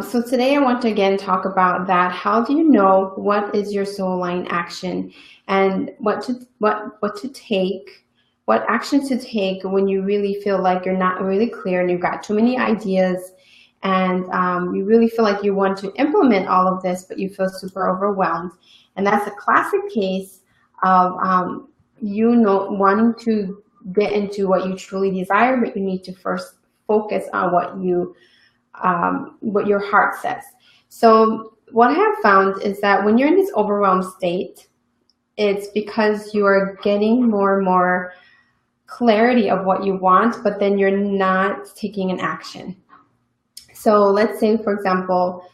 So today I want to again talk about that. How do you know what is your soul line action and what to take, what action to take when you really feel like you're not really clear and you've got too many ideas and you really feel like you want to implement all of this, but you feel super overwhelmed. And that's a classic case of wanting to get into what you truly desire, but you need to first focus on what your heart says. So what I have found is that when you're in this overwhelmed state, it's because you are getting more and more clarity of what you want, but then you're not taking an action. So let's say, for example,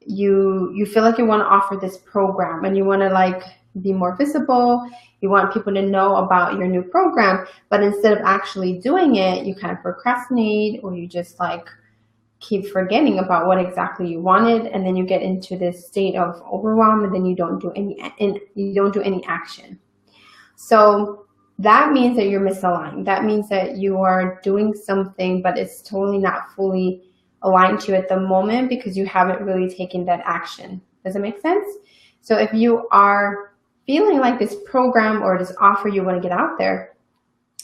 you feel like you want to offer this program and you want to like be more visible. You want people to know about your new program, but instead of actually doing it, you kind of procrastinate or you just like keep forgetting about what exactly you wanted, and then you get into this state of overwhelm, and then you don't do any action. So that means that you're misaligned. That means that you are doing something, but it's totally not fully aligned to you at the moment because you haven't really taken that action. Does it make sense? So if you are feeling like this program or this offer you want to get out there,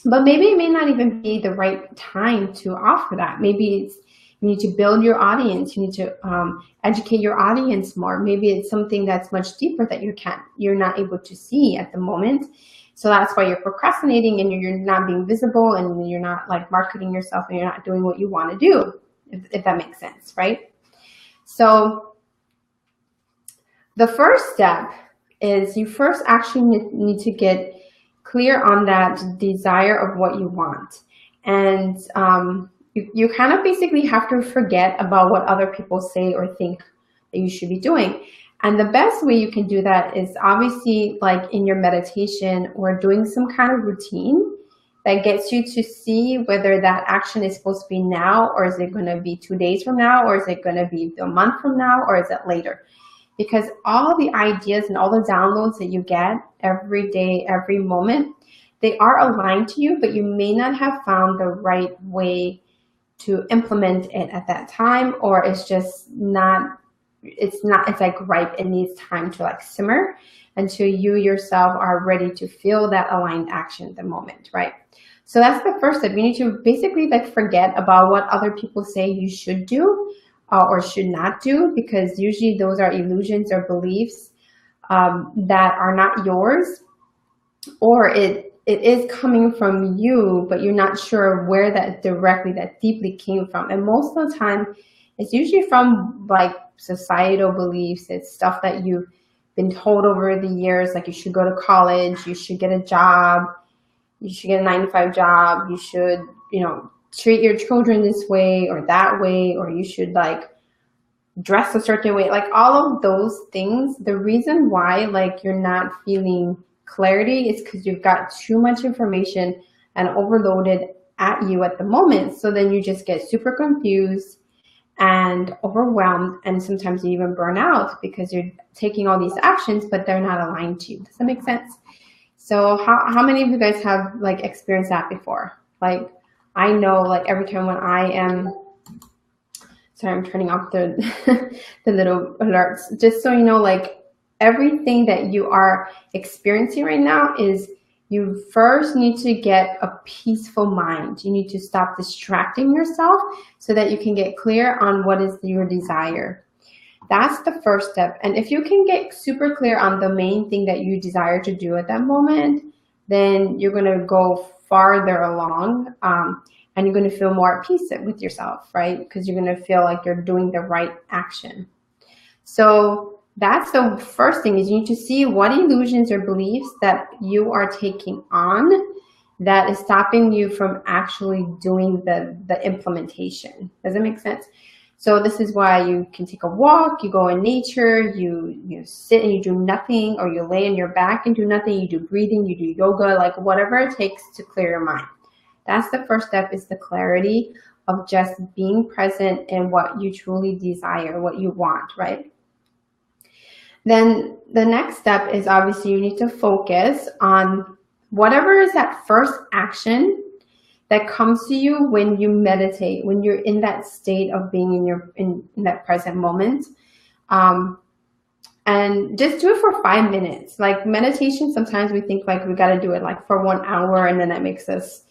but maybe it may not even be the right time to offer that. Maybe you need to build your audience. You need to educate your audience more. Maybe it's something that's much deeper that you're not able to see at the moment. So that's why you're procrastinating and you're not being visible and you're not like marketing yourself and you're not doing what you want to do, if that makes sense, right? So the first step is you first actually need to get clear on that desire of what you want. And you kind of basically have to forget about what other people say or think that you should be doing. And the best way you can do that is obviously like in your meditation or doing some kind of routine that gets you to see whether that action is supposed to be now, or is it going to be 2 days from now, or is it going to be a month from now, or is it later? Because all the ideas and all the downloads that you get every day, every moment, they are aligned to you, but you may not have found the right way to implement it at that time, or it's just not, it's like ripe. It needs time to like simmer until you yourself are ready to feel that aligned action at the moment, right? So that's the first step. You need to basically like forget about what other people say you should do or should not do, because usually those are illusions or beliefs that are not yours, or it is coming from you, but you're not sure where that deeply came from. And most of the time, it's usually from like societal beliefs. It's stuff that you've been told over the years, like you should go to college, you should get a job, you should get a 9-to-5 job, you should, treat your children this way or that way, or you should like dress a certain way. Like all of those things, the reason why like you're not feeling clarity is because you've got too much information and overloaded at you at the moment. So then you just get super confused and overwhelmed, and sometimes you even burn out because you're taking all these actions, but they're not aligned to you. Does that make sense? So how many of you guys have like experienced that before? Like I know like every time when I am, sorry, I'm turning off the the little alerts, just so you know, like everything that you are experiencing right now is you first need to get a peaceful mind. You need to stop distracting yourself so that you can get clear on what is your desire. That's the first step. And if you can get super clear on the main thing that you desire to do at that moment, then you're going to go farther along and you're going to feel more at peace with yourself, right? Because you're going to feel like you're doing the right action. So that's the first thing, is you need to see what illusions or beliefs that you are taking on that is stopping you from actually doing the implementation. Does it make sense? So this is why you can take a walk, you go in nature, you sit and you do nothing, or you lay on your back and do nothing, you do breathing, you do yoga, like whatever it takes to clear your mind. That's the first step, is the clarity of just being present in what you truly desire, what you want, right? Then the next step is obviously you need to focus on whatever is that first action that comes to you when you meditate, when you're in that state of being in that present moment. And just do it for 5 minutes. Like meditation, sometimes we think like we got to do it like for 1 hour, and then that makes us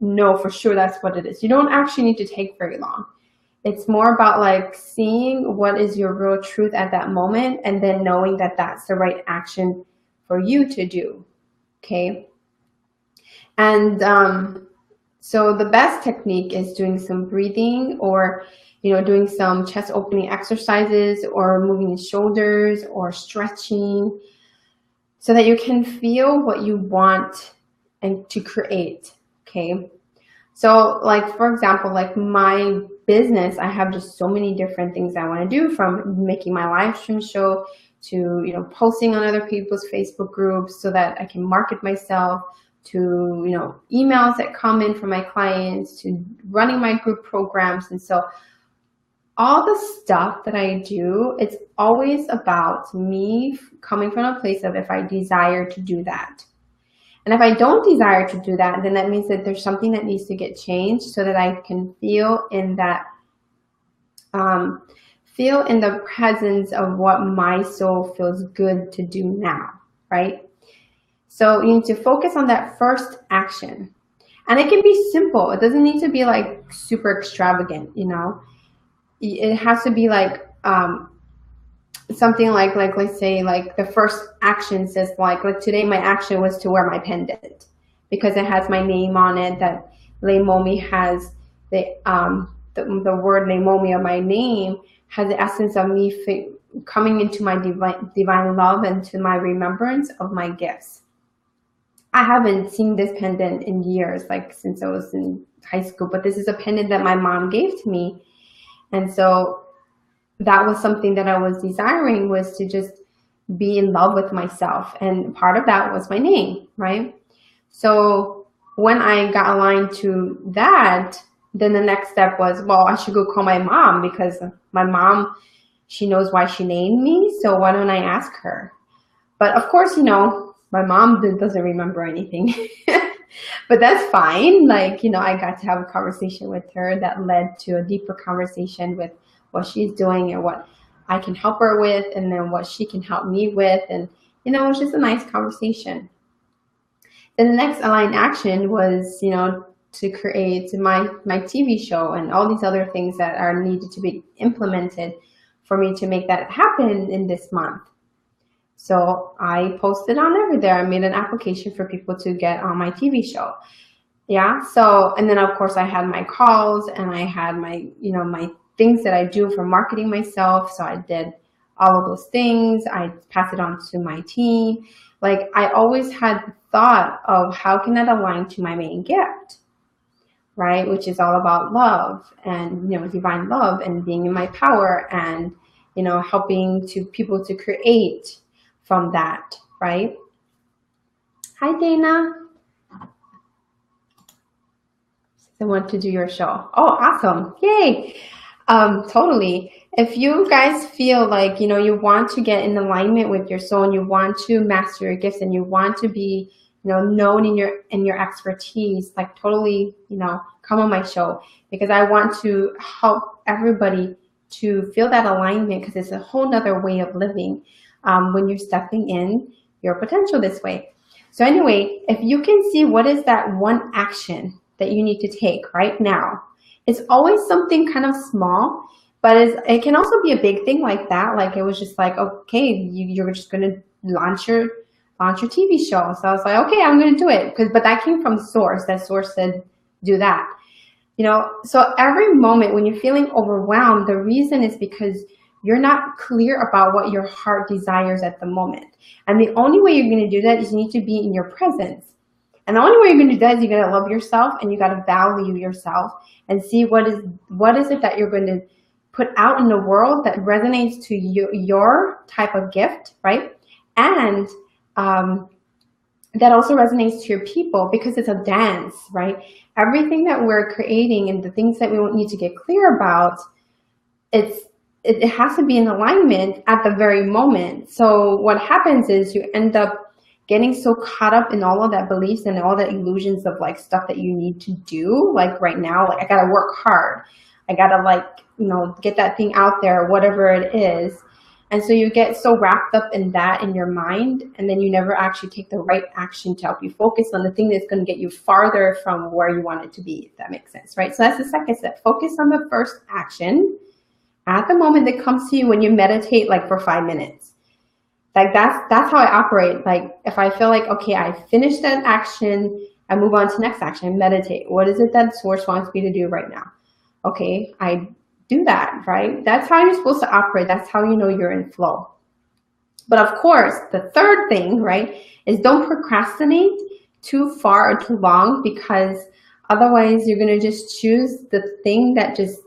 know for sure that's what it is. You don't actually need to take very long. It's more about like seeing what is your real truth at that moment, and then knowing that that's the right action for you to do. Okay. And so the best technique is doing some breathing, or doing some chest opening exercises, or moving your shoulders, or stretching, so that you can feel what you want and to create. Okay. So like, for example, like my business, I have just so many different things I want to do, from making my live stream show to, posting on other people's Facebook groups so that I can market myself, to, emails that come in from my clients, to running my group programs. And so all the stuff that I do, it's always about me coming from a place of if I desire to do that. And if I don't desire to do that, then that means that there's something that needs to get changed, so that I can feel in that, feel in the presence of what my soul feels good to do now, right? So you need to focus on that first action. And it can be simple. It doesn't need to be like super extravagant, It has to be like something like let's say like the first action says like today my action was to wear my pendant, because it has my name on it. That Leimomi has the word Leimomi of my name has the essence of me coming into my divine love and to my remembrance of my gifts. I haven't seen this pendant in years, like since I was in high school, but this is a pendant that my mom gave to me. And so that was something that I was desiring, was to just be in love with myself. And part of that was my name, right? So when I got aligned to that, then the next step was, well, I should go call my mom, because my mom, she knows why she named me. So why don't I ask her? But of course, my mom doesn't remember anything, but that's fine. Like, I got to have a conversation with her that led to a deeper conversation with what she's doing and what I can help her with, and then what she can help me with. And, it was just a nice conversation. Then the next aligned action was, to create my TV show and all these other things that are needed to be implemented for me to make that happen in this month. So I posted on there. I made an application for people to get on my TV show. Yeah. So, and then of course I had my calls, and I had my, my things that I do for marketing myself. So I did all of those things. I passed it on to my team. Like, I always had the thought of how can that align to my main gift, right? Which is all about love and, divine love, and being in my power, and, helping people to create from that, right? Hi, Dana. I want to do your show. Oh, awesome. Yay. Totally. If you guys feel like, you want to get in alignment with your soul, and you want to master your gifts, and you want to be, known in your expertise, like totally, come on my show, because I want to help everybody to feel that alignment, because it's a whole nother way of living. When you're stepping in your potential this way. So anyway, if you can see what is that one action that you need to take right now, it's always something kind of small, but it can also be a big thing like that. Like, it was just like, okay, you're just going to launch your TV show. So I was like, okay, I'm going to do it. But that came from source. That source said, do that. So every moment when you're feeling overwhelmed, the reason is because you're not clear about what your heart desires at the moment. And the only way you're going to do that is you need to be in your presence. And the only way you're going to do that is you got to love yourself, and you got to value yourself, and see what is it that you're going to put out in the world that resonates to your type of gift, right? And that also resonates to your people, because it's a dance, right? Everything that we're creating and the things that we need to get clear about, it has to be in alignment at the very moment. So what happens is you end up getting so caught up in all of that beliefs and all the illusions of like stuff that you need to do. Like right now, like I gotta work hard. I gotta like, you know, get that thing out there, whatever it is. And so you get so wrapped up in that in your mind, and then you never actually take the right action to help you focus on the thing that's going to get you farther from where you want it to be, if that makes sense, right? So that's the second step. Focus on the first action at the moment that comes to you when you meditate, like for 5 minutes. Like that's how I operate. Like if I feel like, okay, I finished that action, I move on to next action, I meditate. What is it that source wants me to do right now? Okay, I do that, right? That's how you're supposed to operate. That's how you know you're in flow. But of course, the third thing, right, is don't procrastinate too far or too long, because otherwise you're going to just choose the thing that just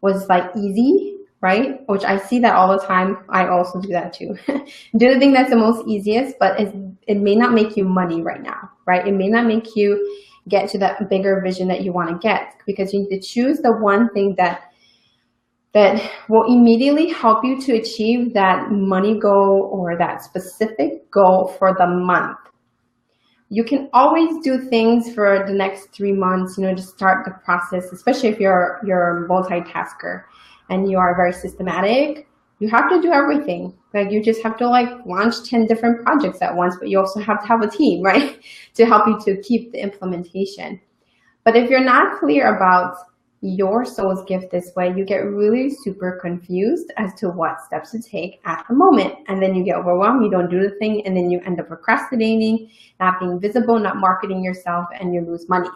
was like easy, right? Which I see that all the time. I also do that too. Do the thing that's the most easiest, but it may not make you money right now, right? It may not make you get to that bigger vision that you want to get, because you need to choose the one thing that will immediately help you to achieve that money goal or that specific goal for the month. You can always do things for the next 3 months, you know, to start the process, especially if you're a multitasker and you are very systematic. You have to do everything. Like you just have to like launch 10 different projects at once, but you also have to have a team, right, to help you to keep the implementation. But if you're not clear about your soul's gift this way, you get really super confused as to what steps to take at the moment. And then you get overwhelmed, you don't do the thing, and then you end up procrastinating, not being visible, not marketing yourself, and you lose money.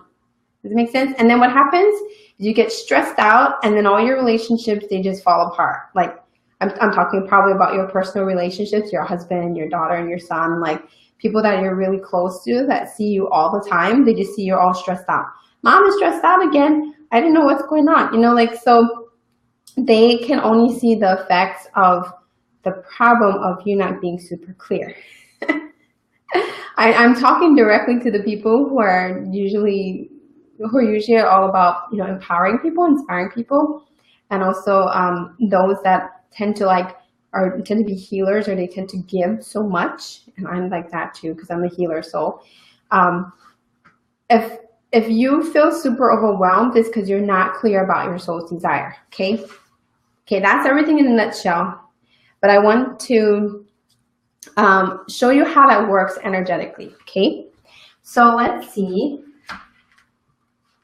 Does it make sense? And then what happens is you get stressed out, and then all your relationships, they just fall apart. Like I'm talking probably about your personal relationships, your husband, your daughter, and your son, like people that you're really close to that see you all the time. They just see you're all stressed out. Mom is stressed out again. I didn't know what's going on, you know, like, so they can only see the effects of the problem of you not being super clear. I'm talking directly to the people who are usually all about, you know, empowering people, inspiring people, and also those that tend to be healers, or they tend to give so much, and I'm like that too because I'm a healer. So if you feel super overwhelmed, it's because you're not clear about your soul's desire, okay? Okay, that's everything in a nutshell. But I want to show you how that works energetically, okay? So let's see.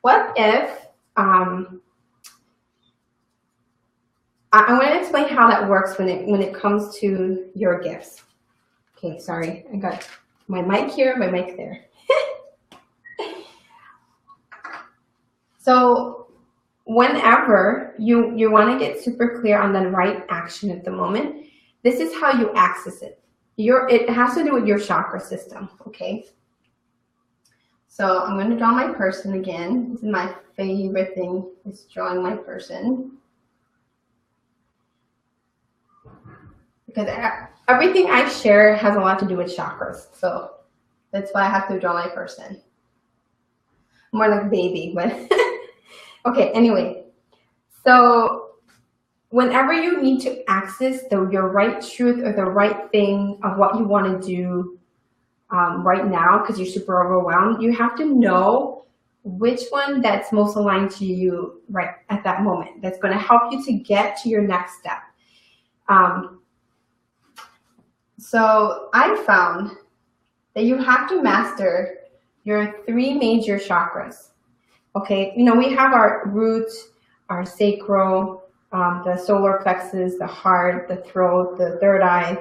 What if, I'm going to explain how that works when it comes to your gifts. Okay, sorry, I got my mic here, my mic there. So whenever you want to get super clear on the right action at the moment, this is how you access it. It has to do with your chakra system, okay? So I'm going to draw my person again. This is my favorite thing, is drawing my person. Because everything I share has a lot to do with chakras. So that's why I have to draw my person. More like baby, but okay, anyway. So whenever you need to access your right truth or the right thing of what you want to do right now, because you're super overwhelmed, you have to know which one that's most aligned to you right at that moment. That's going to help you to get to your next step. So I found that you have to master your 3 major chakras. Okay, you know, we have our root, our sacral, the solar plexus, the heart, the throat, the third eye,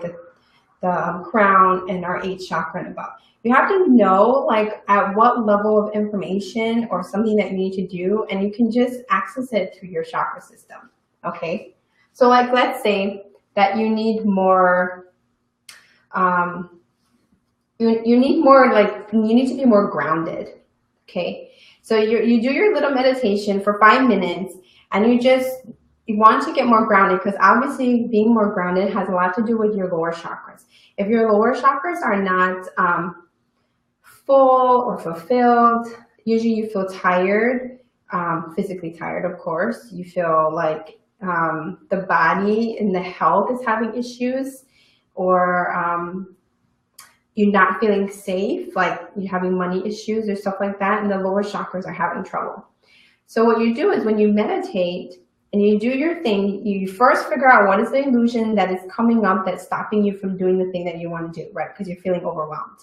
the crown, and our 8th chakra and above. You have to know like at what level of information or something that you need to do, and you can just access it through your chakra system. Okay, so like let's say that you need more, you need to be more grounded. Okay, so you do your little meditation for 5 minutes, and you want to get more grounded, because obviously being more grounded has a lot to do with your lower chakras. If your lower chakras are not full or fulfilled, usually you feel tired, physically tired, of course. You feel like the body and the health is having issues, or you're not feeling safe, like you're having money issues or stuff like that, and the lower chakras are having trouble. So what you do is when you meditate and you do your thing, you first figure out what is the illusion that is coming up that's stopping you from doing the thing that you want to do, right? Because you're feeling overwhelmed.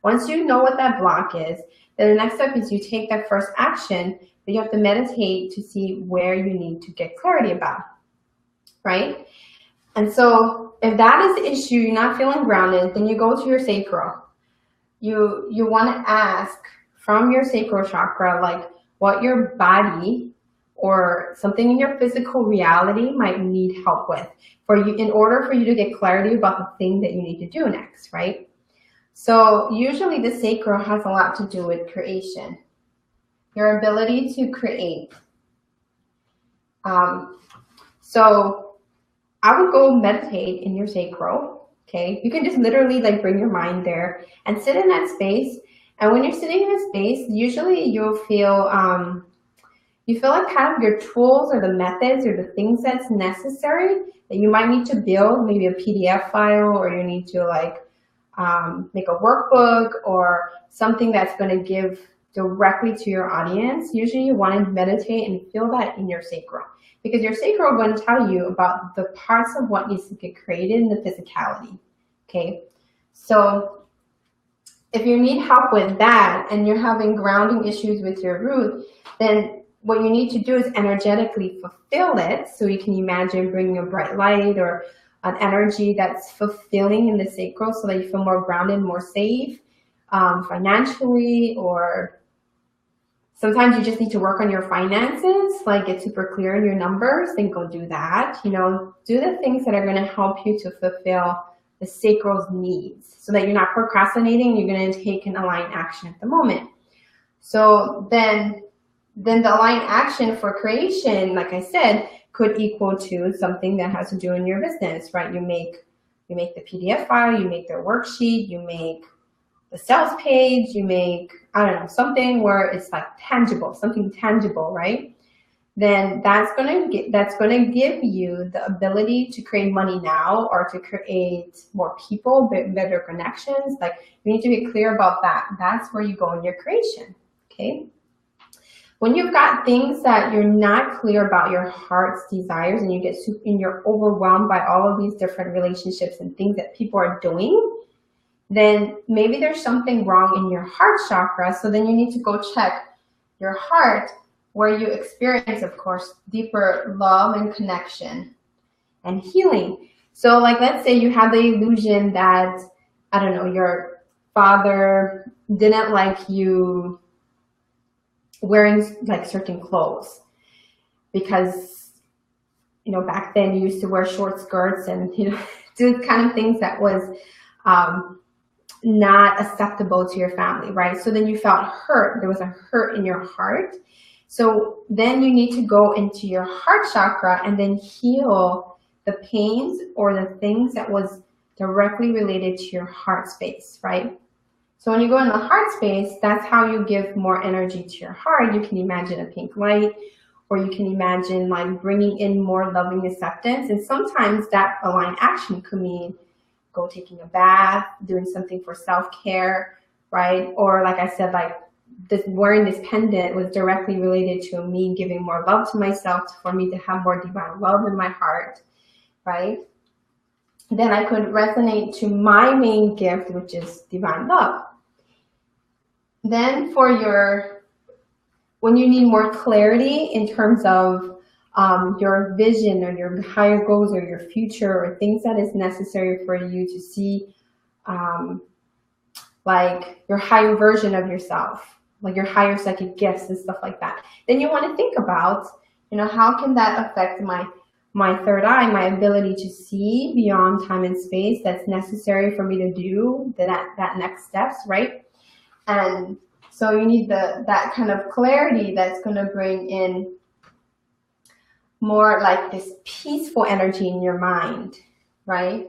Once you know what that block is, then the next step is you take that first action, but you have to meditate to see where you need to get clarity about, right? And so if that is the issue, you're not feeling grounded, then you go to your sacral. You want to ask from your sacral chakra, like what your body or something in your physical reality might need help with for you, in order for you to get clarity about the thing that you need to do next, right? So usually the sacral has a lot to do with creation, your ability to create. So I would go meditate in your sacral, okay? You can just literally like bring your mind there and sit in that space. And when you're sitting in that space, usually you'll feel, you feel like kind of your tools or the methods or the things that's necessary that you might need to build, maybe a PDF file, or you need to like make a workbook or something that's going to give directly to your audience. Usually you want to meditate and feel that in your sacral, because your sacral is going to tell you about the parts of what needs to get created in the physicality. Okay, so if you need help with that and you're having grounding issues with your root, then what you need to do is energetically fulfill it. So you can imagine bringing a bright light or an energy that's fulfilling in the sacral so that you feel more grounded, more safe financially, or sometimes you just need to work on your finances, like get super clear in your numbers, then go do that. You know, do the things that are going to help you to fulfill the sacral's needs so that you're not procrastinating, you're going to take an aligned action at the moment. So then the aligned action for creation, like I said, could equal to something that has to do in your business, right? You make the PDF file, you make the worksheet, you make the sales page, you make, I don't know, something where it's like tangible, something tangible, right? Then that's gonna give you the ability to create money now, or to create more people, better connections. Like you need to be clear about that. That's where you go in your creation, okay? When you've got things that you're not clear about your heart's desires, and you're overwhelmed by all of these different relationships and things that people are doing, then maybe there's something wrong in your heart chakra. So then you need to go check your heart, where you experience, of course, deeper love and connection and healing. So like, let's say you have the illusion that, I don't know, your father didn't like you wearing like certain clothes because, you know, back then you used to wear short skirts and, you know, do kind of things that was not acceptable to your family, right? So then you felt hurt. There was a hurt in your heart. So then you need to go into your heart chakra and then heal the pains or the things that was directly related to your heart space, right? So when you go in the heart space, that's how you give more energy to your heart. You can imagine a pink light, or you can imagine like bringing in more loving acceptance. And sometimes that aligned action could mean go taking a bath, doing something for self-care, right? Or like I said, like wearing this pendant was directly related to me giving more love to myself, for me to have more divine love in my heart, right? Then I could resonate to my main gift, which is divine love. Then when you need more clarity in terms of your vision or your higher goals or your future or things that is necessary for you to see like your higher version of yourself, like your higher psychic gifts and stuff like that, then you want to think about, you know, how can that affect my third eye, my ability to see beyond time and space that's necessary for me to do that next steps, right? And so you need that kind of clarity that's going to bring in more like this peaceful energy in your mind, right?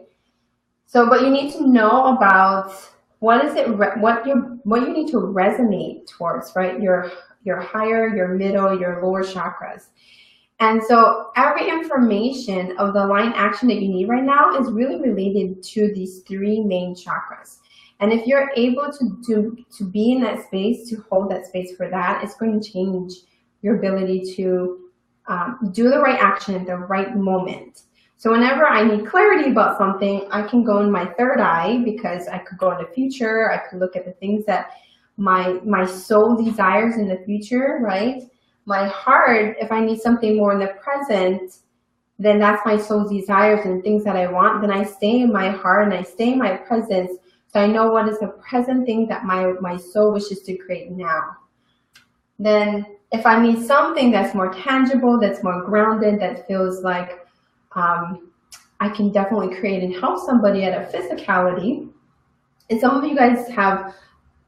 So, but you need to know about what you need to resonate towards, right? Your higher, your middle, your lower chakras. And so every information of the aligned action that you need right now is really related to these three main chakras. And if you're able to be in that space, to hold that space for that, it's going to change your ability to do the right action at the right moment. So whenever I need clarity about something, I can go in my third eye, because I could go in the future. I could look at the things that my soul desires in the future, right? My heart, if I need something more in the present, then that's my soul's desires and things that I want. Then I stay in my heart and I stay in my presence. So I know what is the present thing that my soul wishes to create now. Then if I need something that's more tangible, that's more grounded, that feels like I can definitely create and help somebody at a physicality. And some of you guys have,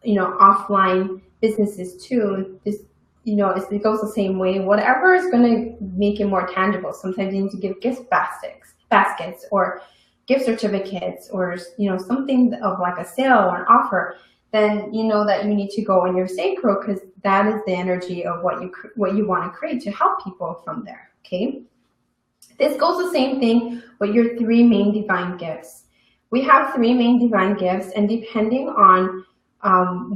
offline businesses too. This, it goes the same way. Whatever is going to make it more tangible. Sometimes you need to give gift baskets or gift certificates, or something of like a sale or an offer. Then you know that you need to go in your sacral, because that is the energy of what you want to create to help people from there. Okay. This goes the same thing with your 3 main divine gifts. We have 3 main divine gifts, and depending on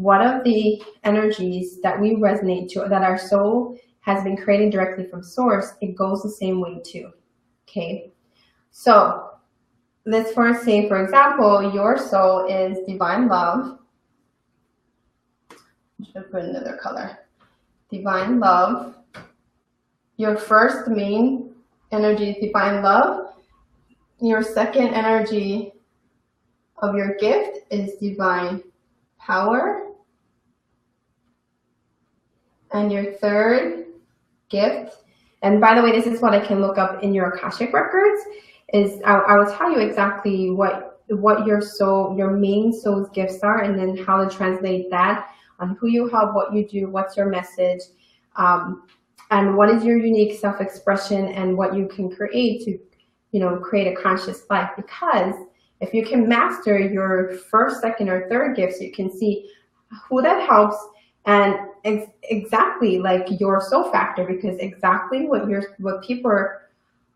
what of the energies that we resonate to, that our soul has been created directly from source, it goes the same way too. Okay, so let's first say, for example, your soul is divine love. I should put another color. Divine love. Your first main energy is divine love. Your second energy of your gift is divine power. And your third gift, and by the way, this is what I can look up in your Akashic records, is I will tell you exactly what your main soul's gifts are, and then how to translate that on who you help, what you do, what's your message, and what is your unique self-expression, and what you can create to, create a conscious life. Because if you can master your first, second, or third gifts, you can see who that helps, and exactly like your soul factor, because exactly what people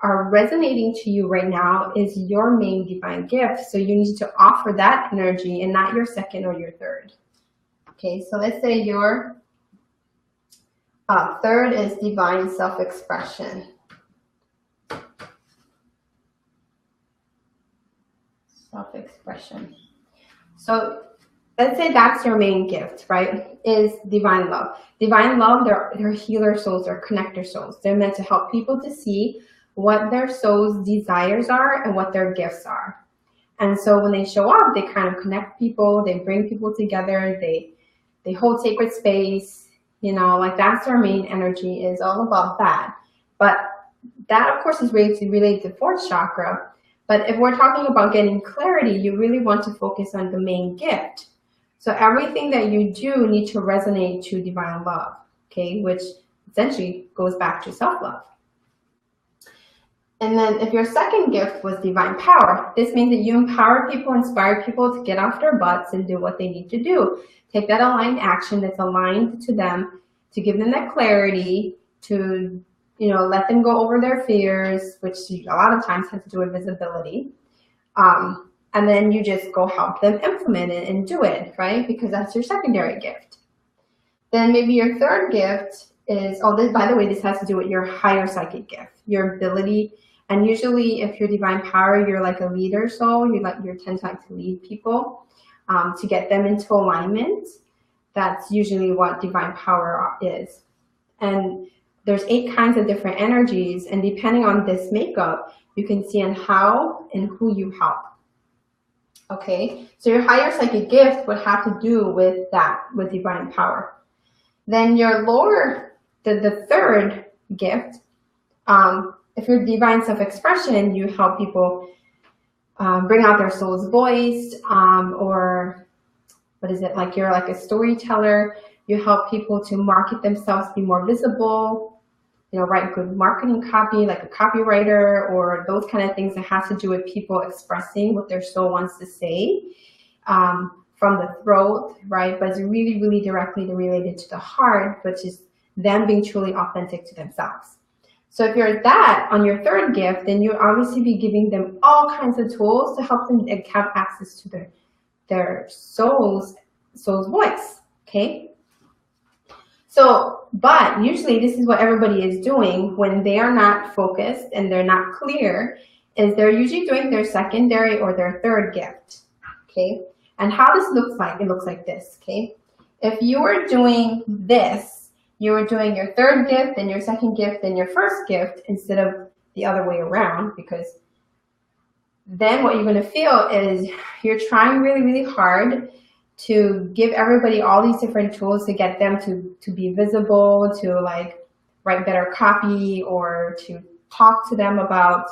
are resonating to you right now is your main divine gift. So you need to offer that energy and not your second or your third. Okay, so let's say your third is divine self-expression. Self-expression. So let's say that's your main gift, right? Is divine love. Divine love, they're healer souls, they're connector souls. They're meant to help people to see what their soul's desires are and what their gifts are. And so when they show up, they kind of connect people, they bring people together, they hold sacred space, like that's their main energy, is all about that. But that, of course, is related to 4th chakra. But if we're talking about getting clarity, you really want to focus on the main gift. So everything that you do needs to resonate to divine love, okay, which essentially goes back to self-love. And then if your second gift was divine power, this means that you empower people, inspire people to get off their butts and do what they need to do. Take that aligned action that's aligned to them, to give them that clarity, to let them go over their fears, which a lot of times has to do with visibility. And then you just go help them implement it and do it, right? Because that's your secondary gift. Then maybe your third gift is, by the way, this has to do with your higher psychic gift, your ability. And usually if you're divine power, you're like a leader soul. You're tend to like to lead people to get them into alignment. That's usually what divine power is. And there's 8 kinds of different energies, and depending on this makeup, you can see on how and who you help. Okay, so your higher psychic gift would have to do with that, with divine power. Then your lower, the third gift, if you're divine self-expression, you help people bring out their soul's voice, or what is it, like you're like a storyteller. You help people to market themselves, be more visible, write good marketing copy, like a copywriter, or those kind of things that has to do with people expressing what their soul wants to say from the throat, right? But it's really, really directly related to the heart, which is them being truly authentic to themselves. So if you're that on your third gift, then you'll obviously be giving them all kinds of tools to help them have access their soul's voice. Okay. So, but usually this is what everybody is doing when they are not focused and they're not clear, is they're usually doing their secondary or their third gift. Okay. And how this looks like, it looks like this. Okay. If you were doing this, you were doing your third gift and your second gift and your first gift instead of the other way around, because then what you're going to feel is you're trying really, really hard to give everybody all these different tools to get them to be visible, to like write better copy, or to talk to them about,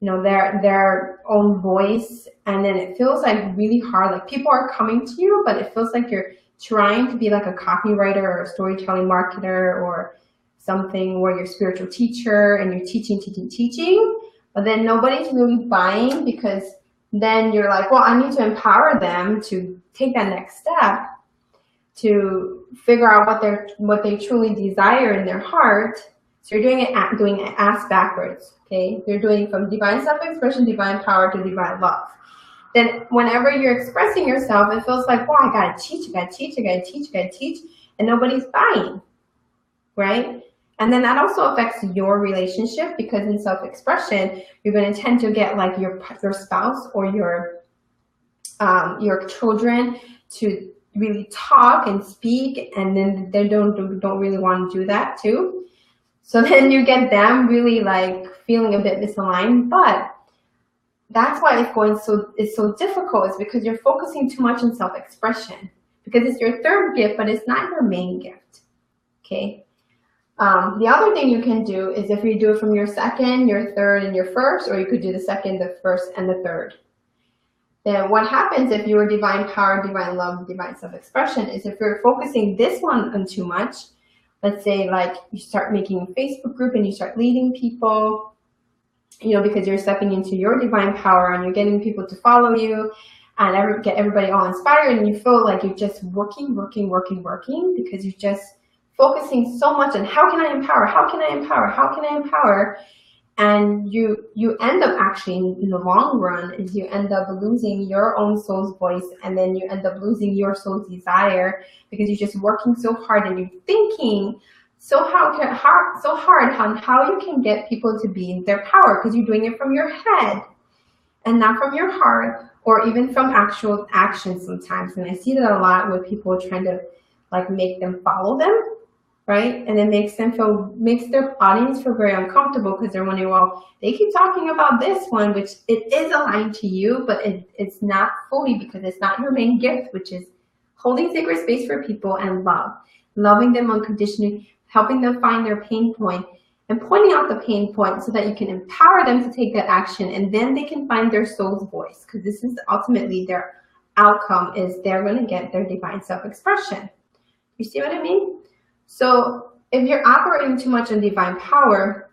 you know, their own voice. And then it feels like really hard, like people are coming to you, but it feels like you're trying to be like a copywriter or a storytelling marketer or something, where you're a spiritual teacher and you're teaching, but then nobody's really buying, because then you're like, well, I need to empower them to take that next step, to figure out what they truly desire in their heart. So you're doing it ass backwards. Okay, you're doing from divine self-expression, divine power, to divine love. Then whenever you're expressing yourself, it feels like, wow, I gotta teach, and nobody's buying, right? And then that also affects your relationship, because in self-expression, you're going to tend to get like your spouse or your children to really talk and speak, and then they don't really want to do that too. So then you get them really like feeling a bit misaligned. But that's why it's so difficult, is because you're focusing too much on self-expression, because it's your third gift, but it's not your main gift. Okay. The other thing you can do is, if you do it from your second, your third, and your first, or you could do the second, the first, and the third. Then what happens if you are divine power, divine love, divine self-expression, is if you're focusing this one on too much, let's say like you start making a Facebook group and you start leading people, you know, because you're stepping into your divine power and you're getting people to follow you and get everybody all inspired, and you feel like you're just working, because you're just focusing so much on how can I empower, and you end up actually in the long run is you end up losing your own soul's voice, and then you end up losing your soul's desire, because you're just working so hard and you're thinking so hard on how you can get people to be in their power, because you're doing it from your head and not from your heart, or even from actual action sometimes. And I see that a lot with people trying to like make them follow them, right? And it makes their audience feel very uncomfortable, because they're wondering, well, they keep talking about this one, which it is aligned to you, but it's not fully, because it's not your main gift, which is holding sacred space for people and loving them unconditionally, helping them find their pain point and pointing out the pain point so that you can empower them to take that action, and then they can find their soul's voice, because this is ultimately their outcome, is they're going to get their divine self-expression. You see what I mean? So if you're operating too much on divine power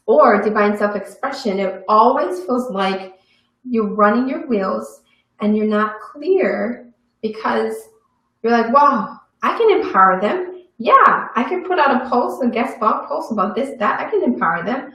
or divine self-expression, it always feels like you're running your wheels and you're not clear, because you're like, wow, I can empower them. Yeah, I can put out a post, a guest blog post about this, that, I can empower them.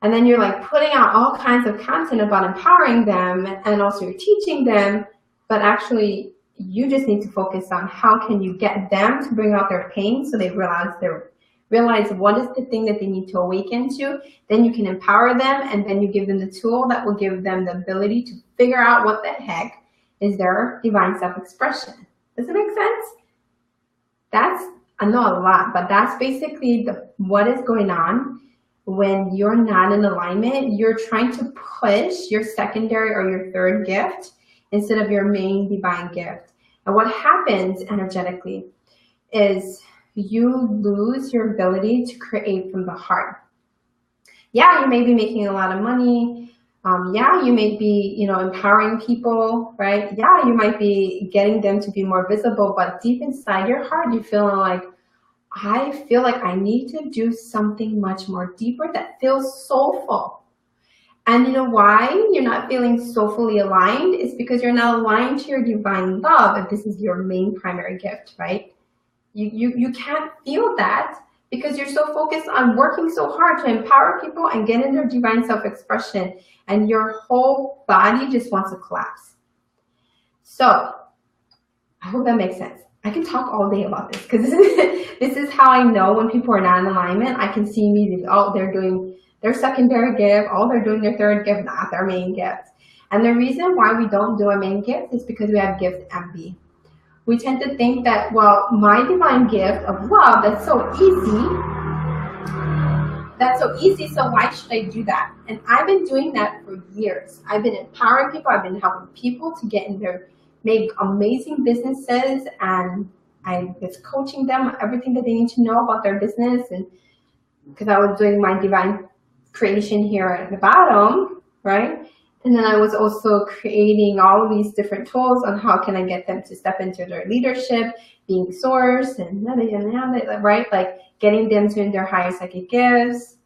And then you're like putting out all kinds of content about empowering them, and also you're teaching them, but actually you just need to focus on how can you get them to bring out their pain, so they realize what is the thing that they need to awaken to. Then you can empower them, and then you give them the tool that will give them the ability to figure out what the heck is their divine self-expression. Does it make sense? I know a lot, but that's basically what is going on when you're not in alignment. You're trying to push your secondary or your third gift instead of your main divine gift. And what happens energetically is you lose your ability to create from the heart. Yeah, you may be making a lot of money. Yeah, you may be, empowering people, right? Yeah, you might be getting them to be more visible, but deep inside your heart, you're feeling like, I feel like I need to do something much more deeper that feels soulful. And you know why you're not feeling soulfully aligned? It's because you're not aligned to your divine love, if this is your main primary gift, right? You can't feel that because you're so focused on working so hard to empower people and get in their divine self-expression, and your whole body just wants to collapse. So I hope that makes sense. I can talk all day about this because this is how I know when people are not in alignment. I can see immediately, oh, they're doing their secondary gift, oh, they're doing their third gift, not their main gift. And the reason why we don't do a main gift is because we have gift envy. We tend to think that, well, my divine gift of love, that's so easy, so why should I do that? And I've been doing that for years. I've been empowering people, I've been helping people to get in their, make amazing businesses, and I was coaching them everything that they need to know about their business. And because I was doing my divine creation here at the bottom, right? And then I was also creating all of these different tools on how can I get them to step into their leadership, being source, and right? Like getting them to in their higher psychic gifts,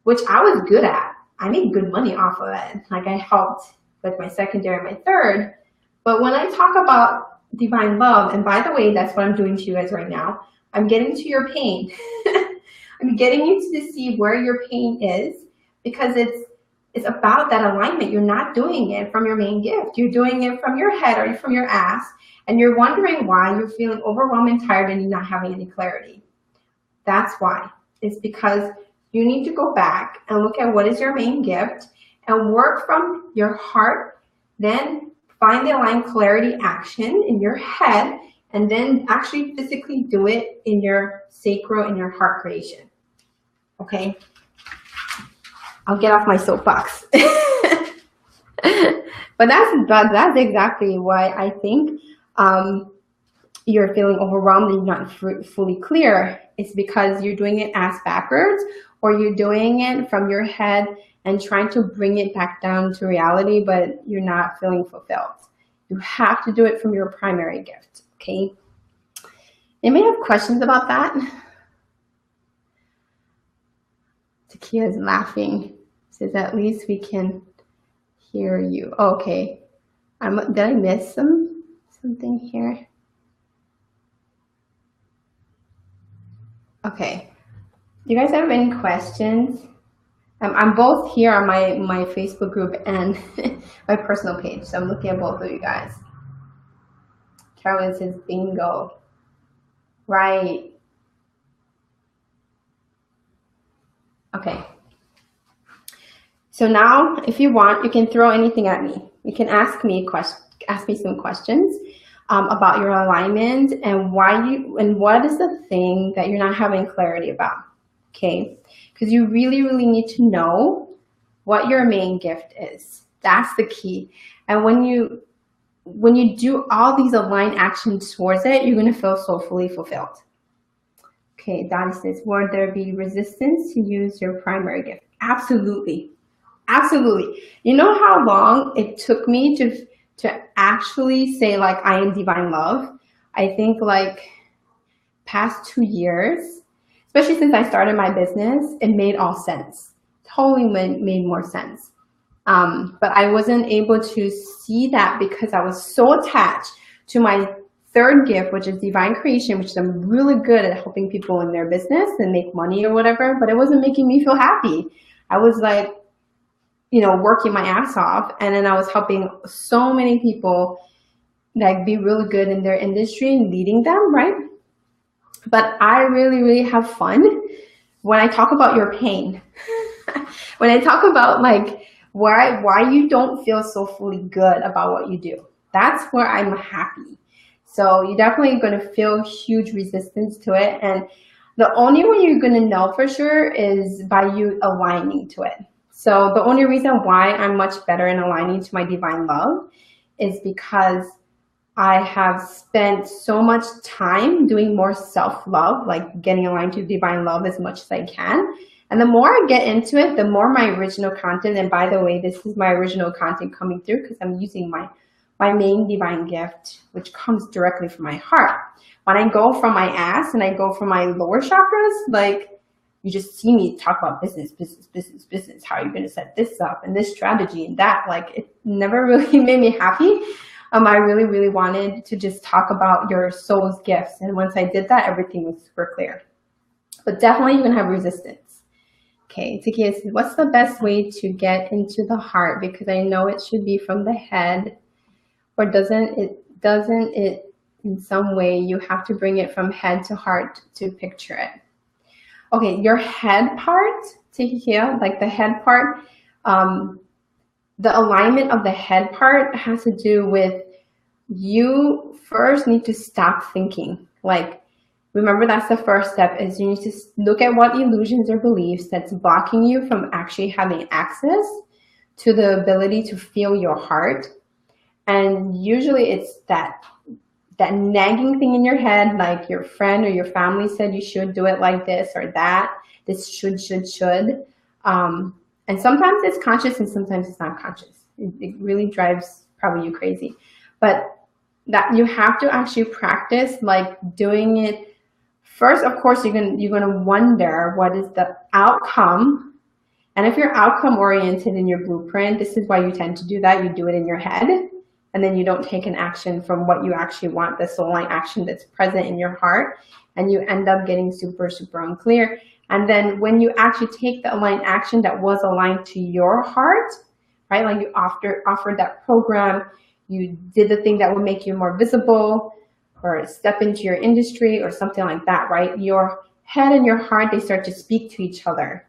which I was good at. I made good money off of it. Like I helped with my secondary and my third. But when I talk about divine love, and by the way, that's what I'm doing to you guys right now. I'm getting to your pain. I'm getting you to see where your pain is, because it's about that alignment. You're not doing it from your main gift. You're doing it from your head or from your ass, and you're wondering why you're feeling overwhelmed and tired and you're not having any clarity. That's why. It's because you need to go back and look at what is your main gift and work from your heart, then find the aligned clarity action in your head, and then actually physically do it in your sacral, in your heart creation. Okay? I'll get off my soapbox. But that's exactly why I think you're feeling overwhelmed and you're not fully clear. It's because you're doing it ass backwards, or you're doing it from your head and trying to bring it back down to reality, but you're not feeling fulfilled. You have to do it from your primary gift, okay? Anybody have questions about that? Takia is laughing. Says, at least we can hear you. Okay. Did I miss something here? Okay. Do you guys have any questions? I'm both here on my Facebook group and my personal page, so I'm looking at both of you guys. Carolyn says bingo. Right. Okay. So now, if you want, you can throw anything at me. You can ask me some questions about your alignment and what is the thing that you're not having clarity about. Okay, because you really, really need to know what your main gift is. That's the key. And when you do all these aligned actions towards it, you're going to feel so fully fulfilled. Okay, Dottie says, would there be resistance to use your primary gift? Absolutely. Absolutely. You know how long it took me to actually say, like, I am divine love? I think like past 2 years, especially since I started my business, it made all sense. Totally made more sense. But I wasn't able to see that because I was so attached to my third gift, which is divine creation, which I'm really good at helping people in their business and make money or whatever, but it wasn't making me feel happy. I was like, working my ass off, and then I was helping so many people like be really good in their industry and leading them, right? But I really, really have fun when I talk about your pain. When I talk about like why you don't feel so fully good about what you do. That's where I'm happy. So you're definitely going to feel huge resistance to it. And the only way you're going to know for sure is by you aligning to it. So the only reason why I'm much better in aligning to my divine love is because I have spent so much time doing more self-love, like getting aligned to divine love as much as I can. And the more I get into it, the more my original content, and by the way, this is my original content coming through because I'm using my main divine gift, which comes directly from my heart. When I go from my ass and I go from my lower chakras, like, you just see me talk about business. How are you going to set this up and this strategy and that? Like, it never really made me happy. I really, really wanted to just talk about your soul's gifts. And once I did that, everything was super clear. But definitely you're going to have resistance. Okay, Takia says, what's the best way to get into the heart? Because I know it should be from the head. Or doesn't it doesn't it in some way, you have to bring it from head to heart to picture it. Okay, your head part to here, like the head part, the alignment of the head part has to do with you first need to stop thinking. Like, remember, that's the first step, is you need to look at what illusions or beliefs that's blocking you from actually having access to the ability to feel your heart. And usually it's that nagging thing in your head, like your friend or your family said you should do it like this or that, this should. And sometimes it's conscious and sometimes it's not conscious. It really drives probably you crazy. But that you have to actually practice, like doing it first. Of course, you're gonna wonder what is the outcome. And if you're outcome oriented in your blueprint, this is why you tend to do that. You do it in your head, and then you don't take an action from what you actually want, the soul line action that's present in your heart, and you end up getting super unclear. And then when you actually take the aligned action that was aligned to your heart, right? Like you offered that program, you did the thing that would make you more visible, or step into your industry or something like that, right? Your head and your heart, they start to speak to each other.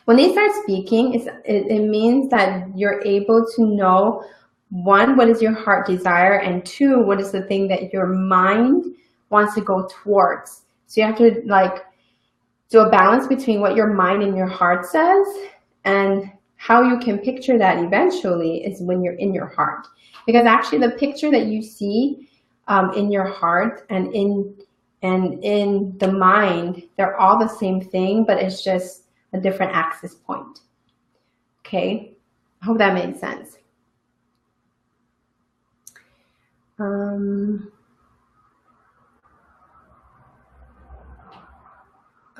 When they start speaking, it means that you're able to know, one, what is your heart desire, and two, what is the thing that your mind wants to go towards. So you have to like do a balance between what your mind and your heart says, and how you can picture that eventually is when you're in your heart. Because actually the picture that you see in your heart and in the mind, they're all the same thing, but it's just a different access point. Okay, I hope that made sense.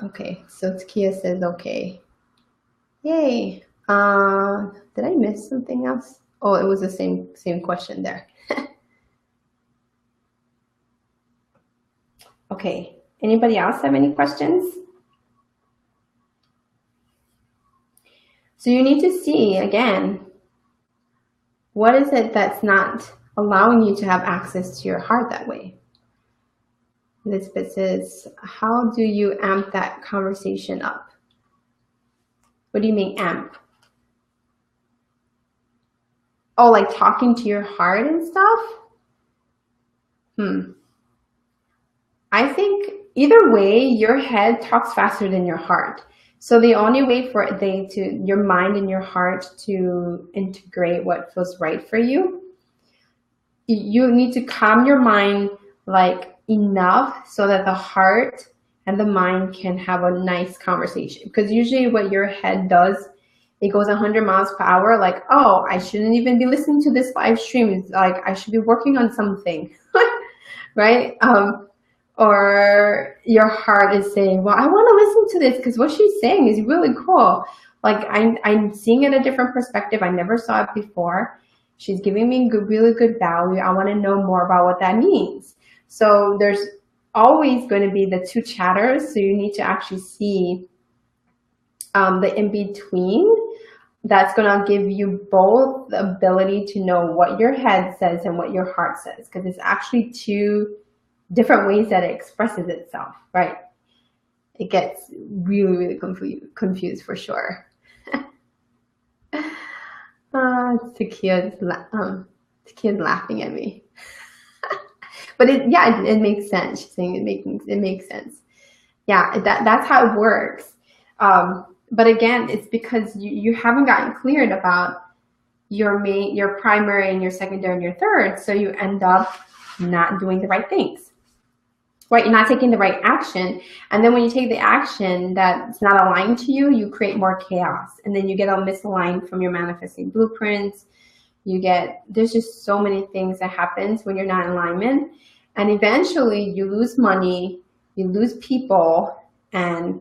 Okay, so Takia says okay. Yay. Did I miss something else? Oh, it was the same question there. Okay, anybody else have any questions? So you need to see, again, what is it that's not allowing you to have access to your heart that way? Elizabeth says, how do you amp that conversation up? What do you mean amp? Oh, like talking to your heart and stuff? I think either way, your head talks faster than your heart. So the only way for your mind and your heart to integrate what feels right for you, you need to calm your mind like enough so that the heart and the mind can have a nice conversation. Because usually what your head does, it goes 100 miles per hour, like, oh, I shouldn't even be listening to this live stream. It's like, I should be working on something, right? Or your heart is saying, well, I want to listen to this because what she's saying is really cool. Like, I'm seeing it a different perspective. I never saw it before. She's giving me really good value. I want to know more about what that means. So there's always going to be the two chatters. So you need to actually see the in-between. That's going to give you both the ability to know what your head says and what your heart says, because it's actually two different ways that it expresses itself, right? It gets really confused for sure. Takia's laughing at me. But it makes sense. She's saying it makes sense. Yeah, that's how it works. But again, it's because you haven't gotten cleared about your primary and your secondary and your third, so you end up not doing the right things. Right, you're not taking the right action, and then when you take the action that's not aligned to you, you create more chaos, and then you get all misaligned from your manifesting blueprints. There's just so many things that happens when you're not in alignment, and eventually you lose money, you lose people, and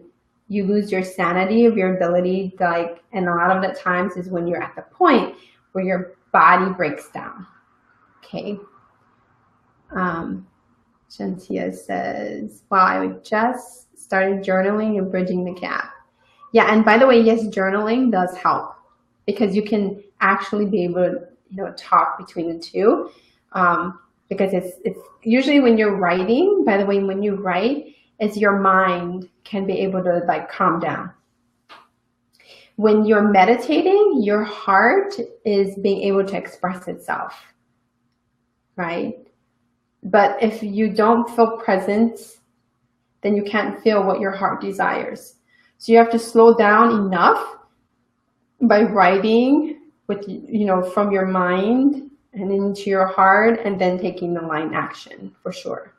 you lose your sanity of your ability. And a lot of the times is when you're at the point where your body breaks down. Okay. Shantia says, wow, I just started journaling and bridging the gap. Yeah, and by the way, yes, journaling does help because you can actually be able to talk between the two. because it's usually when you're writing, by the way, when you write, is your mind can be able to like calm down. When you're meditating, your heart is being able to express itself, right? But if you don't feel present, then you can't feel what your heart desires. So you have to slow down enough by writing with, from your mind and into your heart, and then taking the line action for sure.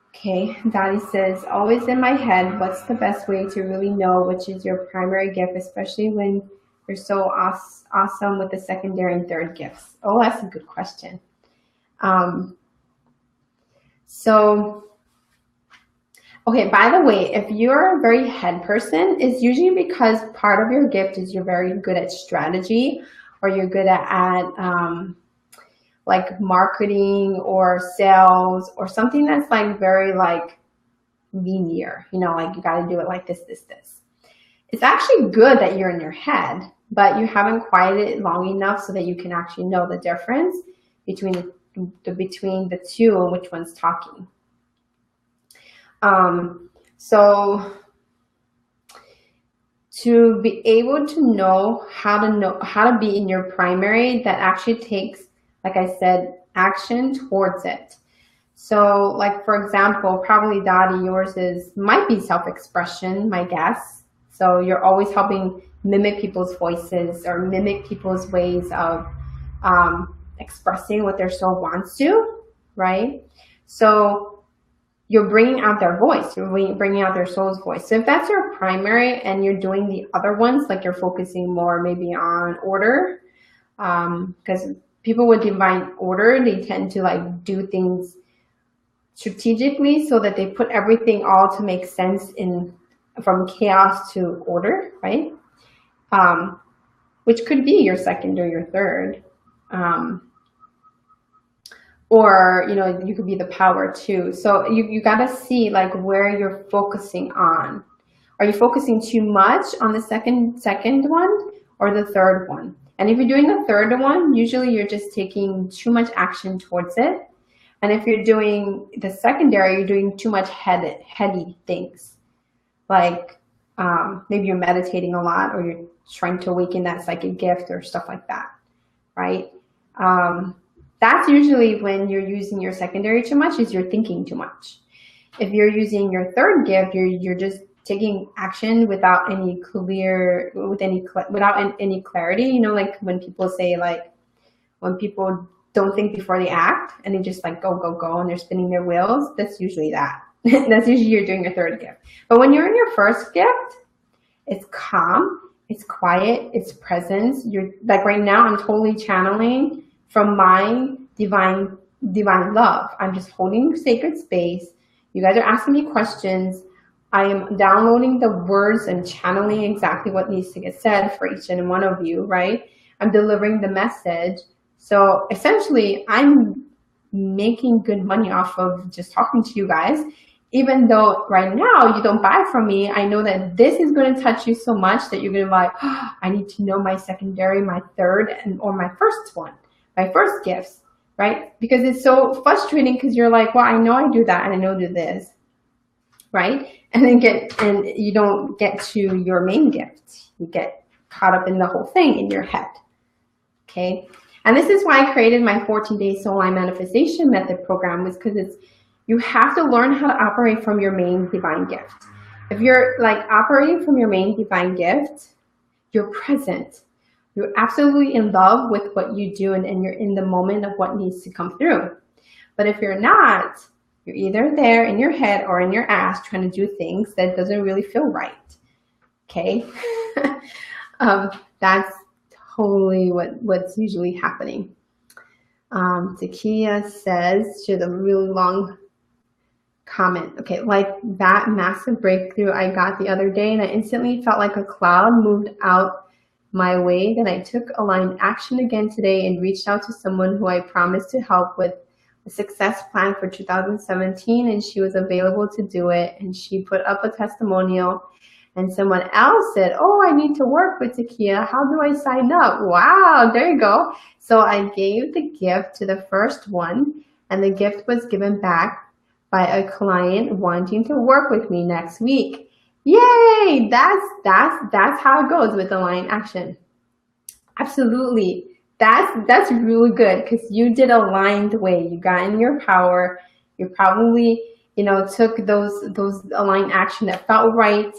Okay, Daddy says, always in my head, what's the best way to really know which is your primary gift, especially when you're so awesome with the secondary and third gifts? Oh, that's a good question. Okay, by the way, if you're a very head person, it's usually because part of your gift is you're very good at strategy, or you're good at like marketing or sales, or something that's like very like linear, like you got to do it like this. It's actually good that you're in your head, but you haven't quieted it long enough so that you can actually know the difference between the two and which one's talking. So to be able to know how to be in your primary, that actually takes, like I said, action towards it. So like, for example, probably Dottie, yours might be self-expression, my guess. So you're always helping mimic people's voices or mimic people's ways of expressing what their soul wants to, right? So you're bringing out their voice, you're bringing out their soul's voice. So if that's your primary and you're doing the other ones, like you're focusing more maybe on order, because people with divine order, they tend to like do things strategically so that they put everything all to make sense from chaos to order, right? Which could be your second or your third. Or, you could be the power too. So you got to see like where you're focusing on. Are you focusing too much on the second one or the third one? And if you're doing the third one, usually you're just taking too much action towards it. And if you're doing the secondary, you're doing too much heady things. Like maybe you're meditating a lot, or you're trying to awaken that psychic gift or stuff like that, right? That's usually when you're using your secondary too much, is you're thinking too much. If you're using your third gift, you're just taking action without any clarity. Like when people say, like, when people don't think before they act and they just like go and they're spinning their wheels, that's usually that. That's usually you're doing your third gift. But when you're in your first gift, it's calm, it's quiet, it's presence. You're like, right now I'm totally channeling from my divine love. I'm just holding sacred space. You guys are asking me questions. I am downloading the words and channeling exactly what needs to get said for each and one of you, right? I'm delivering the message. So essentially, I'm making good money off of just talking to you guys. Even though right now you don't buy from me, I know that this is going to touch you so much that you're going to be like, oh, I need to know my secondary, my third, or my first one. My first gifts, right? Because it's so frustrating, because you're like, well, I know I do that and I know I do this, right? And then you don't get to your main gift. You get caught up in the whole thing in your head, okay? And this is why I created my 14-day Soul Line Manifestation Method program, was because you have to learn how to operate from your main divine gift. If you're like operating from your main divine gift, you're present. You're absolutely in love with what you do, and you're in the moment of what needs to come through. But if you're not, you're either there in your head or in your ass trying to do things that doesn't really feel right. Okay? That's totally what's usually happening. Takia says, she has a really long comment. Okay, like that massive breakthrough I got the other day, and I instantly felt like a cloud moved out my way. Then I took aligned action again today and reached out to someone who I promised to help with a success plan for 2017, and she was available to do it, and she put up a testimonial, And someone else said, oh, I need to work with Takia. How do I sign up? Wow, there you go. So I gave the gift to the first one, and the gift was given back by a client wanting to work with me next week. Yay! That's how it goes with aligned action. Absolutely. That's really good because you did aligned way. You got in your power. You probably, took those aligned action that felt right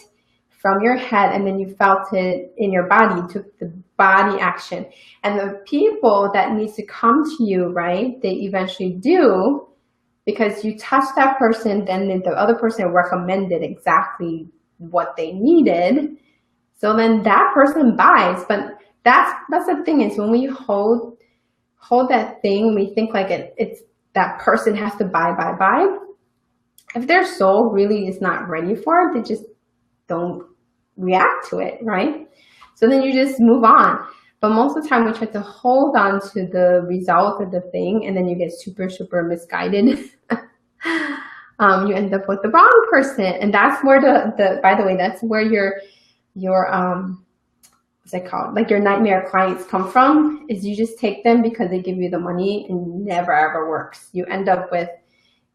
from your head, and then you felt it in your body. You took the body action. And the people that needs to come to you, right, they eventually do, because you touched that person, then the other person recommended exactly what they needed. So then that person buys. But that's the thing, is when we hold that thing, we think like it's that person has to buy. If their soul really is not ready for it, they just don't react to it, right? So then you just move on. But most of the time we try to hold on to the result of the thing, and then you get super misguided. You end up with the wrong person. And that's where by the way, that's where your what's it called? Like your nightmare clients come from, is you just take them because they give you the money, and never ever works. You end up with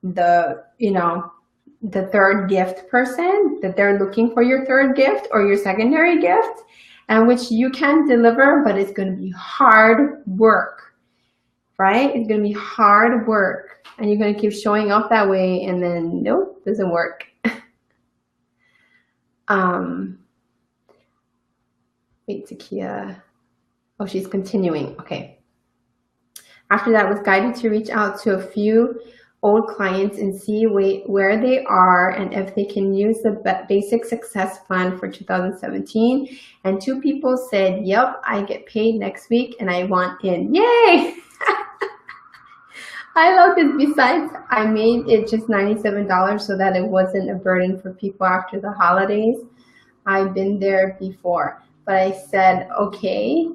the third gift person, that they're looking for your third gift or your secondary gift, and which you can deliver, but it's going to be hard work, right? It's going to be hard work, and you're going to keep showing up that way, and then nope, doesn't work. Wait, Takia. Oh, she's continuing. Okay. After that, was guided to reach out to a few old clients and see where they are and if they can use the basic success plan for 2017. And 2 people said, yep, I get paid next week and I want in. Yay! I love this. Besides, I made it just $97 so that it wasn't a burden for people after the holidays. I've been there before. But I said, okay,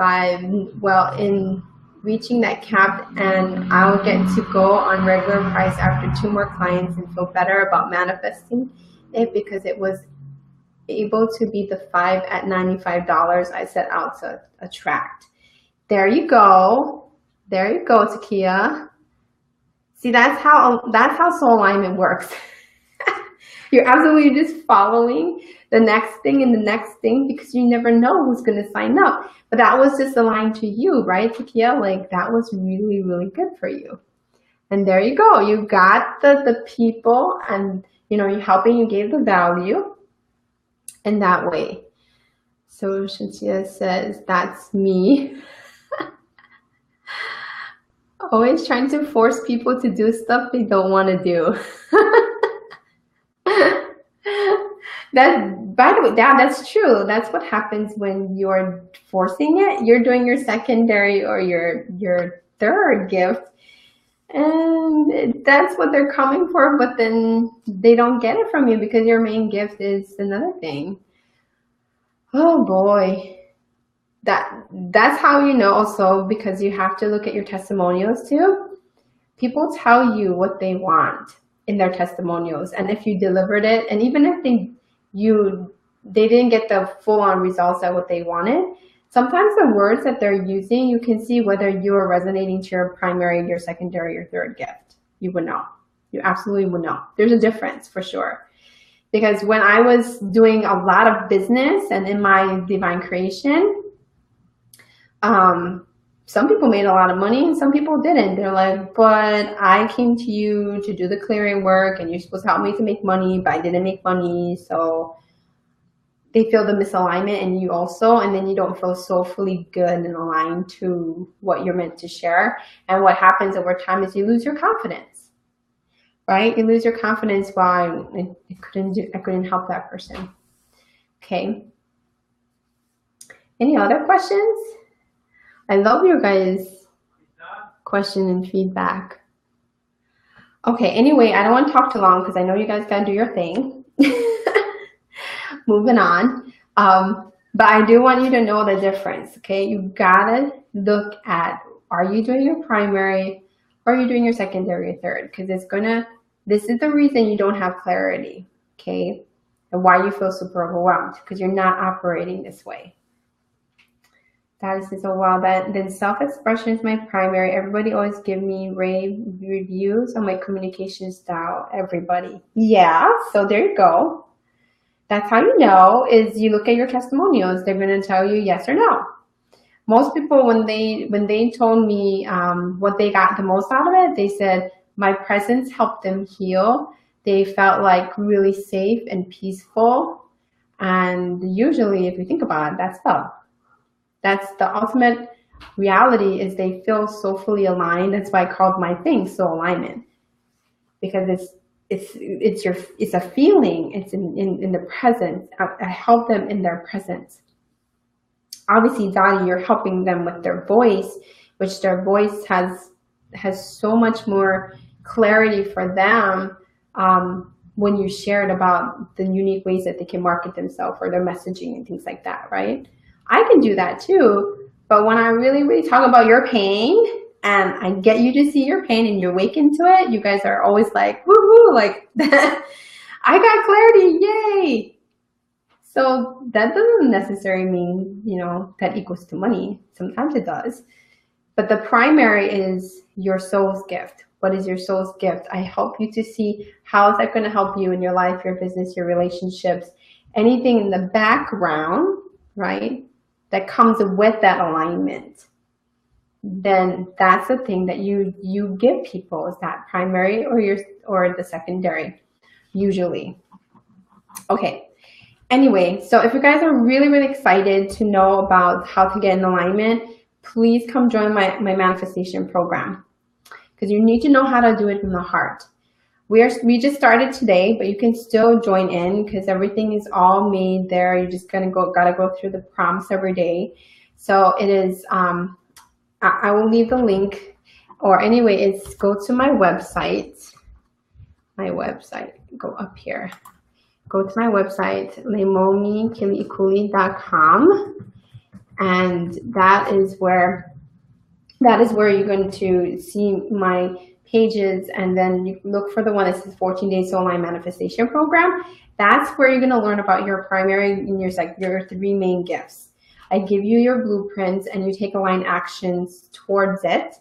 in reaching that cap, and I'll get to go on regular price after 2 more clients and feel better about manifesting it, because it was able to be the 5 at $95 I set out to attract. There you go. There you go, Takia. See, that's how soul alignment works. You're absolutely just following the next thing and the next thing, because you never know who's going to sign up. But that was just aligned to you, right, Takia? Like, that was really, really good for you. And there you go. You got the people, and, you're helping, you gave the value in that way. So Shantia says, that's me. Always trying to force people to do stuff they don't want to do. By the way, that's true. That's what happens when you're forcing it. You're doing your secondary or your third gift, and that's what they're coming for, but then they don't get it from you because your main gift is another thing. Oh boy. That's how you know also, because you have to look at your testimonials too. People tell you what they want in their testimonials, and if you delivered it, and even if they didn't get the full-on results at what they wanted, sometimes the words that they're using, you can see whether you are resonating to your primary, your secondary, or third gift. You would know. You absolutely would know. There's a difference for sure. Because when I was doing a lot of business and in my divine creation, some people made a lot of money and some people didn't. They're like, but I came to you to do the clearing work and you're supposed to help me to make money, but I didn't make money. So they feel the misalignment, and you also, and then you don't feel so fully good and aligned to what you're meant to share. And what happens over time is you lose your confidence, right? You lose your confidence. Wow, I couldn't help that person. Okay. Any other questions? I love your guys' question and feedback. Okay, anyway, I don't want to talk too long because I know you guys got to do your thing. Moving on. But I do want you to know the difference, okay? You got to look at, are you doing your primary or are you doing your secondary or third? Because this is the reason you don't have clarity, okay? and why you feel super overwhelmed, because you're not operating this way. That is so well. Then self-expression is my primary. Everybody always give me rave reviews on my communication style. Everybody. Yeah, so there you go. That's how you know, is you look at your testimonials. They're going to tell you yes or no. Most people, when they told me what they got the most out of it, they said my presence helped them heal. They felt like really safe and peaceful. And usually, if you think about it, that's love. That's the ultimate reality, is they feel so fully aligned. That's why I called my thing soul alignment, because it's a feeling. It's in the presence. I help them in their presence. Obviously, Dottie, you're helping them with their voice, which their voice has so much more clarity for them when you shared about the unique ways that they can market themselves or their messaging and things like that, right? I can do that too, but when I really, really talk about your pain and I get you to see your pain and you awaken to it, you guys are always like, woo-hoo, like, I got clarity, yay! So that doesn't necessarily mean, that equals to money. Sometimes it does. But the primary is your soul's gift. What is your soul's gift? I help you to see how is that going to help you in your life, your business, your relationships, anything in the background, right, that comes with that alignment. Then that's the thing that you give people, is that primary or the secondary, usually. Okay. Anyway, so if you guys are really, really excited to know about how to get in alignment, please come join my manifestation program, because you need to know how to do it from the heart. We just started today, but you can still join in because everything is all made there. You just gotta go through the prompts every day. So it is, I will leave the link, or anyway, it's go to my website, go up here. Go to my website, leimomi.com, and that is where you're going to see my pages, and then you look for the one that says 14 Days Soul Line Manifestation Program. That's where you're going to learn about your primary and your 3 main gifts. I give you your blueprints, and you take aligned actions towards it,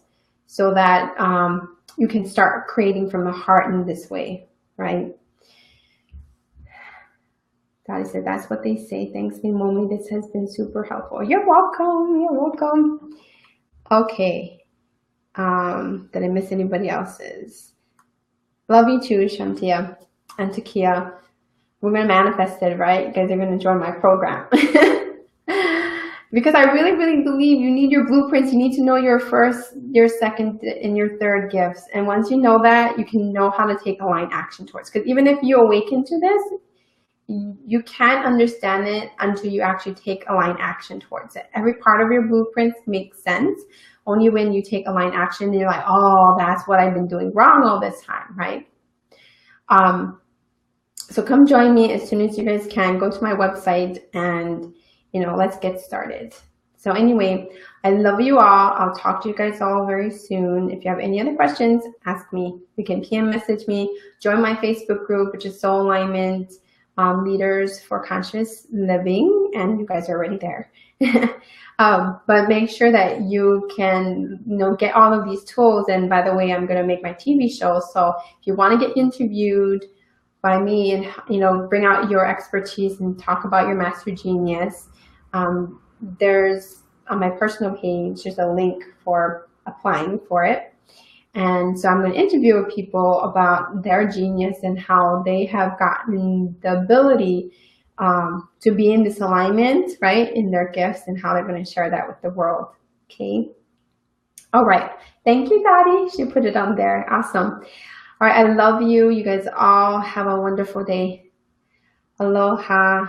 so that you can start creating from the heart in this way, right? Daddy said, that's what they say. Thanks, Leimomi. This has been super helpful. You're welcome. You're welcome. Okay. Did I miss anybody else's? Love you too, Shantia and Takia. We're going to manifest it, right? You guys are going to join my program. Because I really, really believe you need your blueprints. You need to know your first, your second, and your third gifts. And once you know that, you can know how to take aligned action towards. Because even if you awaken to this, you can't understand it until you actually take aligned action towards it. Every part of your blueprints makes sense only when you take aligned action and you're like, oh, that's what I've been doing wrong all this time, right? So come join me as soon as you guys can. Go to my website and, let's get started. So anyway, I love you all. I'll talk to you guys all very soon. If you have any other questions, ask me. You can PM message me. Join my Facebook group, which is Soul Alignment Leaders for Conscious Living, and you guys are already there. But make sure that you can get all of these tools. And by the way, I'm going to make my TV show, so if you want to get interviewed by me and bring out your expertise and talk about your master genius, there's on my personal page, there's a link for applying for it. And so I'm going to interview people about their genius and how they have gotten the ability to be in this alignment, right, in their gifts, and how they're going to share that with the world. Okay. All right. Thank you, Daddy. She put it on there. Awesome. All right. I love you. You guys all have a wonderful day. Aloha.